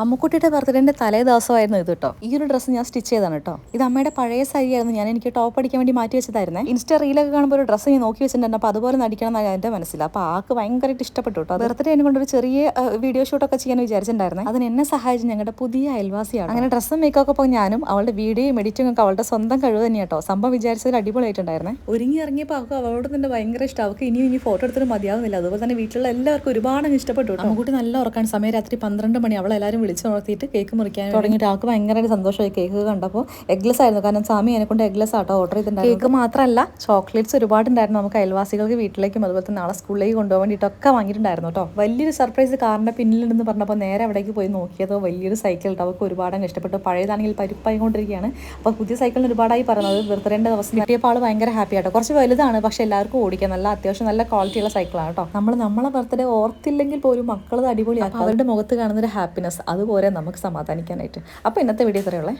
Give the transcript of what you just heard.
അമ്മുക്കുട്ടിയുടെ ബർത്ത്ഡേന്റെ തലേ ദിവസമായിരുന്നു ഇത് കേട്ടോ. ഈ ഒരു ഡ്രസ്സ് ഞാൻ സ്റ്റിച്ച് ചെയ്താണ് കേട്ടോ. ഇത് അമ്മയുടെ പഴയ സാരിയായിരുന്നു. ഞാൻ എനിക്ക് ടോപ്പ് അടിക്കാൻ വേണ്ടി മാറ്റി വെച്ചതായിരുന്നേ. ഇൻസ്റ്റാ റീലൊക്കെ കാണുമ്പോൾ ഒരു ഡ്രസ്സ് ഞാൻ നോക്കി വെച്ചിട്ടുണ്ട്. അപ്പോൾ അതുപോലെ നടിക്കണം എന്നാണ് എൻ്റെ മനസ്സിൽ. അപ്പോൾ ആൾക്ക് ഭയങ്കരമായിട്ട് ഇഷ്ടപ്പെട്ടു കേട്ടോ. ബർത്ത്ഡേ എന്നെ കൊണ്ടൊരു ചെറിയ വീഡിയോ ഷൂട്ടൊക്കെ ചെയ്യാൻ വിചാരിച്ചിട്ടുണ്ടായിരുന്നേ. അതിന് എന്നെ സഹായിച്ചു ഞങ്ങളുടെ പുതിയ അയൽവാസിയാണ്. അങ്ങനെ ഡ്രസ്സും മേക്കൊക്കെ അപ്പോൾ ഞാനും അവളുടെ വീഡിയോയും എഡിറ്റിംഗ് ഒക്കെ അവളുടെ സ്വന്തം കഴിവ് തന്നെ കേട്ടോ. സംഭവം വിചാരിച്ചതിൽ അടിപൊളിയായിട്ടുണ്ടായിരുന്നേ. ഒരുങ്ങി ഇറങ്ങിയപ്പോൾ അവൾക്ക് അവളോട് തന്നെ ഭയങ്കര ഇഷ്ടം. അവൾക്ക് ഇനി ഫോട്ടോ എടുത്തിട്ട് മതിയാവുന്നില്ല. അതുപോലെ തന്നെ വീട്ടിലുള്ള എല്ലാവർക്കും ഒരുപാട് ഇഷ്ടപ്പെട്ടു. അമ്മുക്കുട്ടി നല്ല ഉറക്കാണ്. സമയം രാത്രി 12 മണി. അവളെല്ലാവരും വിളിച്ചുണർത്തിയിട്ട് കേക്ക് മുറിക്കാൻ തുടങ്ങിയിട്ട് ആൾക്ക് ഭയങ്കരമായിട്ട് സന്തോഷമായി. കേക്ക് കണ്ടപ്പോൾ എഗ്ലെസ് ആയിരുന്നു. കാരണം സ്വാമി എന്നെ കൊണ്ട് എഗ്ലെസ് ആട്ടോ ഓർഡർ ചെയ്തിട്ടുണ്ടായിരുന്നു. കേക്ക് മാത്രമല്ല ചോക്ലേറ്റ്സ് ഒരുപാടുണ്ടായിരുന്നു. നമുക്ക് അയൽവാസികൾക്ക് വീട്ടിലേക്കും അതുപോലെ തന്നെ നാളെ സ്കൂളിലേക്ക് കൊണ്ടുപോകാൻ വേണ്ടിയിട്ടൊക്കെ വാങ്ങിയിട്ടുണ്ടായിരുന്നു കേട്ടോ. വലിയൊരു സർപ്രൈസ് കാറിൻ്റെ പിന്നിലുണ്ടെന്ന് പറഞ്ഞപ്പോൾ നേരെ അവിടേക്ക് പോയി നോക്കിയതോ വലിയൊരു സൈക്കിൾ കേട്ടോ. അവർക്ക് ഒരുപാട് ഇഷ്ടപ്പെട്ടു. പഴയതാണെങ്കിൽ പരിപ്പായി കൊണ്ടിരിക്കുകയാണ്. അപ്പോൾ പുതിയ സൈക്കിളിന് ഒരുപാടായി പറയുന്നത്. ബർത്ത്ഡേൻ്റെ ദിവസം കിട്ടിയപ്പോൾ ആൾ ഭയങ്കര ഹാപ്പി ആട്ടോ. കുറച്ച് വലുതാണ്, പക്ഷേ എല്ലാവർക്കും ഓടിക്കാൻ നല്ല അത്യാവശ്യം നല്ല ക്വാളിറ്റിയുള്ള സൈക്കിളാണ് കേട്ടോ. നമ്മളെ ബർത്ത്ഡേ ഓർത്തില്ലെങ്കിൽ പോലും മക്കളത് അടിപൊളിയാക്കും. അവരുടെ മുഖത്ത് കാണുന്നൊരു ഹാപ്പിനെസ് അതുപോലെ നമുക്ക് സമാധാനിക്കാനായിട്ട്. അപ്പോൾ ഇന്നത്തെ വീഡിയോ ഇത്രയുള്ളേ.